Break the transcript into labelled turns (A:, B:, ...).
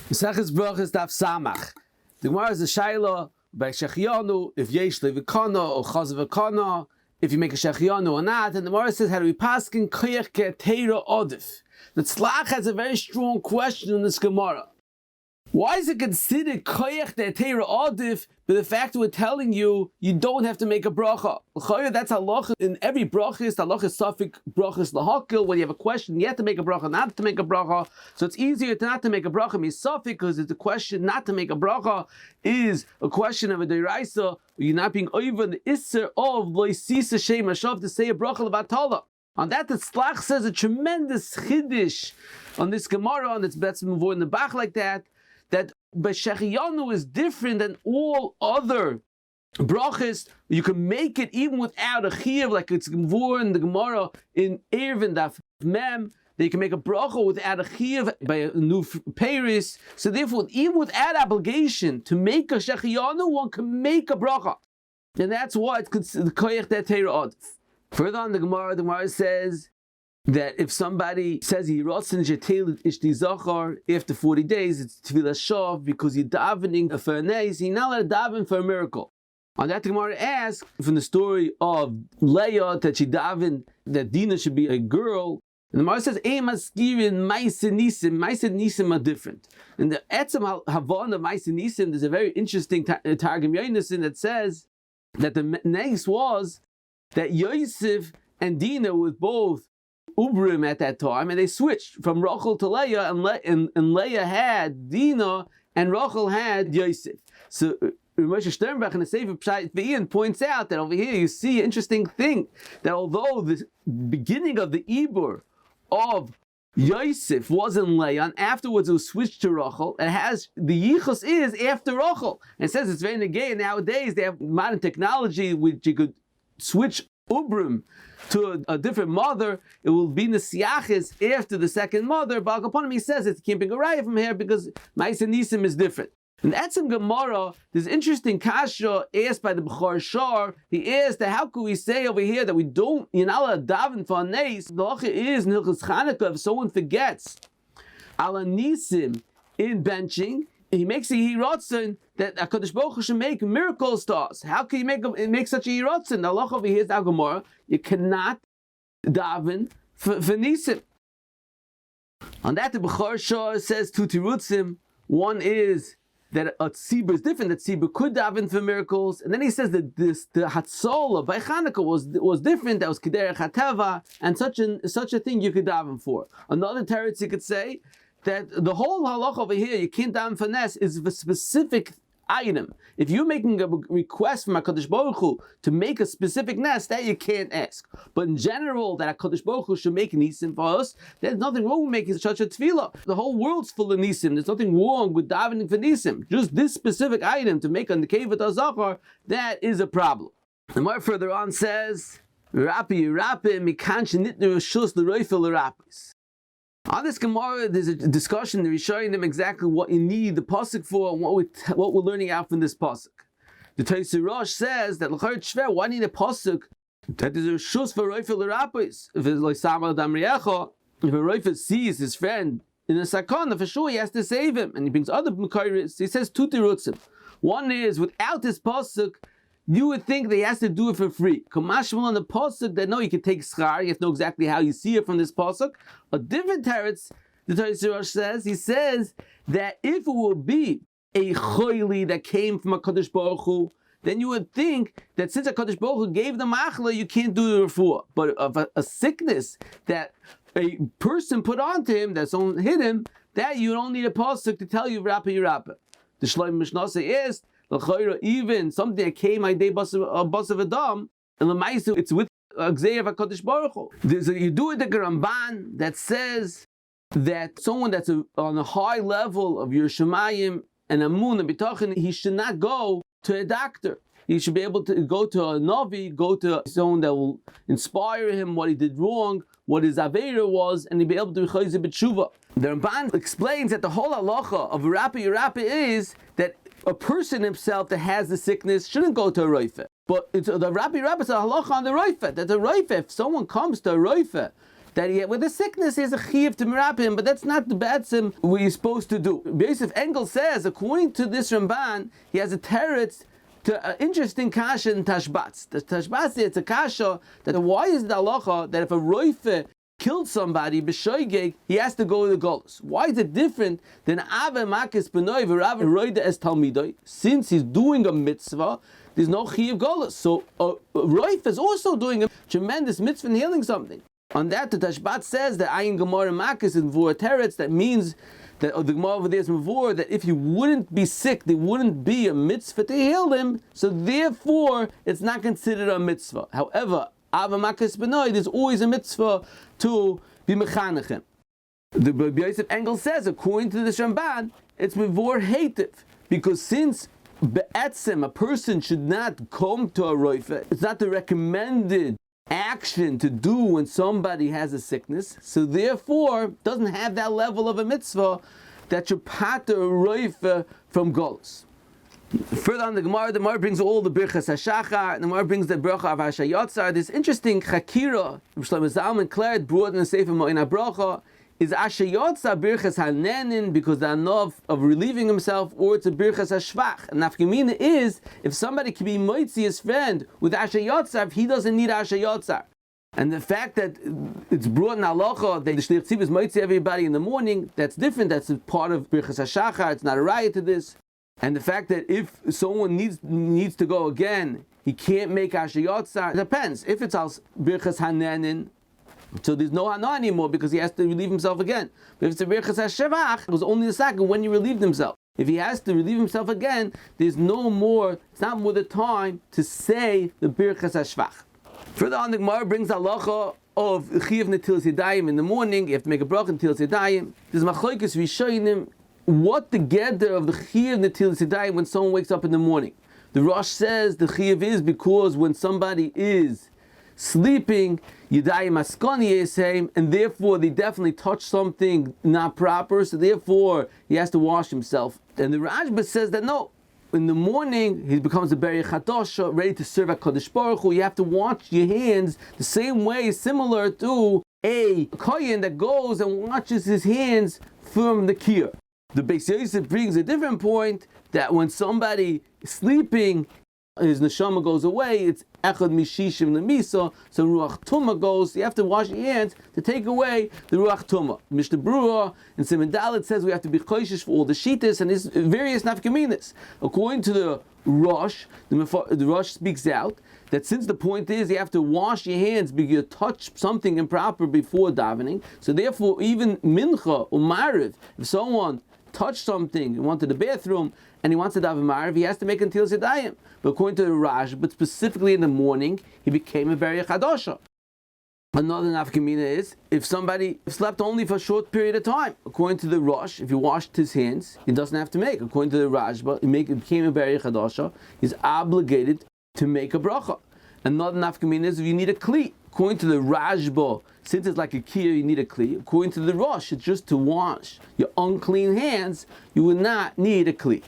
A: Mesechus Brachos daf samach. The Gemara is a shaila by shechianu if yesh levikana or chaz v'kana, if you make a shechianu or not. And the Gemara says, how do we paskin koyach ke'teira odif? The Tzlach has a very strong question in this Gemara. Why is it considered koyach ke'teira odif? But the fact we're telling you, you don't have to make a bracha. That's halacha in every brachis. Halacha is suffix brachis lahakil. When you have a question, you have to make a bracha, not to make a bracha. So it's easier to not to make a bracha means suffix because it's a question not to make a bracha is a question of a deraisa. You're not being over the isser of loisisa shem hashav to say a bracha levatala. On that, the Tzlach says a tremendous chiddush on this Gemara, on its bets move in the back like that B'Shechiyanu is different than all other brachas. You can make it even without a chiyuv, like it's more in the Gemara in Erevin Daf Mem. That you can make a bracha without a chiyuv by a new peiris. So therefore, even without obligation to make a Shechiyanu, one can make a bracha, and that's why it's considered koyach te'teira odif. Further on the Gemara says that if somebody says he rotzen shetelit ishti zachar after 40 days, it's tefillah shav because you're davening for a nes, you're not allowed to daven for a miracle. On that, the Gemara asks from the story of Leah that she davened that Dinah should be a girl. And the Gemara says, "Ein maskirin ma'aseh nisim." Ma'aseh nisim are different. In the etzem havon of ma'aseh nisim, there's a very interesting targum yonasin that says that the nes was that Yosef and Dinah was both Ubrim at that time, and they switched from Rachel to Leah, and Leah had Dinah, and Rachel had Yosef. So Moshe Sternbach in the Sefer Pshat V'Ian points out that over here you see an interesting thing, that although the beginning of the Ibur of Yosef was in Leah, and afterwards it was switched to Rachel, it has, the Yichus is after Rachel. And it says it's very negay, nowadays they have modern technology which you could switch Ubrim to a different mother. It will be Nesiachis after the second mother. But upon him he says it's keeping a raya from here because Ma'aseh Nisim is different. In Etzem Gemara, there's interesting kasha asked by the Bechor Shar. He asked that how could we say over here that we don't, you're not allowed to daven for a nes? The halacha is in Hilchos Chanukah, if someone forgets ala nisim in benching, he makes a yiratzin that HaKadosh Baruch Hu should make miracles to us. How can you make such a yiratzin? The halacha over here is Gemara. You cannot daven for nisim. On that, the Bechor Shor says two tirutzim. One is that a tzibur is different. That tzibur could daven for miracles, and then he says that the hatzola by Chanukah was different. That was kederech hateva, and such a thing you could daven for. Another teretz you could say that the whole halach over here, you can't daven for nes, is a specific item. If you're making a request from HaKadosh Baruch Hu to make a specific nes, that you can't ask. But in general, that HaKadosh Baruch Hu should make nisim for us, there's nothing wrong with making such a tefillah. The whole world's full of nisim. There's nothing wrong with davening for nisim. Just this specific item to make a nekevat azachar, that is a problem. And more further on says, Rapi mikan shenitnu reshus l'roifel l'rapis. On this Gemara, there's a discussion. They're showing them exactly what you need the pasuk for, and what we're learning out from this pasuk. The Tosei Rosh says that l'chayot shver, why need a pasuk that there's a shus for roifel l'rapis? If it's like samal damriyecha, if a roifel sees his friend in a sakana, for sure he has to save him, and he brings other mekayris. He says two tirutzim. One is without this pasuk, you would think that he has to do it for free. Kamashmal on the pasuk that no, you can take schar. You have to know exactly how you see it from this pasuk. A different teretz, the Tosei Rosh says, he says that if it would be a choili that came from HaKadosh Baruch Hu, then you would think that since HaKadosh Baruch Hu gave the machla, you can't do the refuah. But of a sickness that a person put onto him, that someone hit him, that you don't need a pasuk to tell you Rappa. The Shloim Mishnasa is even something that came my day bus of Adam, and the it's with Gzei of HaKadosh Baruch Hu. You do it the Ramban that says that someone that's on a high level of your Shemayim and Amun and Bitachin, he should not go to a doctor. He should be able to go to a Navi, go to someone that will inspire him what he did wrong, what his Aveira was, and he'll be able to be Chayzer B'tshuva. The Ramban explains that the whole halacha of Rappa is that a person himself that has the sickness shouldn't go to a roifeh. But it's the Rappa is a halacha on the roifeh, that the roifeh, if someone comes to a roifeh that with a sickness, he has a chiyuv to merap him, but that's not the b'etzim what you're supposed to do. Yosef Engel says, according to this Ramban, he has a teretz to an interesting kasha in Tashbatz. The Tashbatz, it's a kasha that why is the halacha that if a roife killed somebody, b'shoigeg, he has to go to the golus? Why is it different than ave makis benoi v'rav roide es talmidoi? Since he's doing a mitzvah, there's no chiyuv golus. So roif is also doing a tremendous mitzvah in healing something. On that, the Tashbat says that ayin gemara makis in vur teretz. That means that the Gemara over there is mavur, that if he wouldn't be sick, there wouldn't be a mitzvah to heal him. So therefore, it's not considered a mitzvah. However, ava makis benoi, there's always a mitzvah to be mechanechem. The Yosef Engel says, according to the Ramban, it's mavur heitiv, because since be'etzim, a person should not come to a roife, it's not the recommended action to do when somebody has a sickness, so therefore doesn't have that level of a mitzvah that you pater a roife from golus. Further on the Gemara brings all the Birkas HaShachar, and the Gemara brings the Bracha of yatzar. This interesting Chakira, Shlomo Zalman Claret brought in the Sefer Mo'in HaBracha, is yatzar Birkas HaNenin, because the anov of relieving himself, or it's a Birkas HaShvach. And nafkamina is, if somebody can be moitzi his friend with yatzar, he doesn't need yatzar. And the fact that it's brought in halacha that the shliach tzibur is moitzi everybody in the morning, that's different. That's a part of Birkas HaShachar. It's not a riot to this. And the fact that if someone needs to go again, he can't make yatzar. It depends. If it's al Birkas HaNenin, so there's no hana anymore because he has to relieve himself again. But if it's a Birkas HaShavach, it was only the second when he relieved himself. If he has to relieve himself again, there's no more, it's not more the time to say the Birkas HaShavach. Further on, the Gemara brings halacha of chiyuv nitilat yadaim in the morning. You have to make a bracha nitilat yadaim. There's machlokes rishonim what the gather of the chiyuv nitilat yadaim when someone wakes up in the morning. The Rosh says the chiyuv is because when somebody is sleeping, yadaim askani yesheim, and therefore they definitely touch something not proper, so therefore he has to wash himself. And the Rashba says that no, in the morning he becomes a beri chadosha, ready to serve at Kodesh Baruch Hu. You have to wash your hands the same way, similar to a kohen that goes and washes his hands from the kir. The Beis Yosef brings a different point, that when somebody is sleeping, his neshama goes away, it's echad mishishim lemisa, so ruach tumah goes, you have to wash your hands to take away the ruach tumah. Mishnah Berurah in Siman Dalet says we have to be choishish for all the shitas, and there's various nafkaminas. According to the Rosh, the Rosh speaks out that since the point is you have to wash your hands because you touch something improper before davening, so therefore even mincha or mariv, if someone touched something, he went to the bathroom, and he wants to daven mariv, he has to make nitilat yadayim. But according to the Rash, but specifically in the morning, he became a beri chadosha. Another nafkamina is, if somebody slept only for a short period of time, according to the Rosh, if he washed his hands, he doesn't have to make. According to the Rashba, he became a beri chadosha, he's obligated to make a bracha. Another nafkamina is, if you need a kli. According to the Rashba, since it's like a kiyah, you need a kli. According to the Rosh, it's just to wash your unclean hands, you would not need a kli.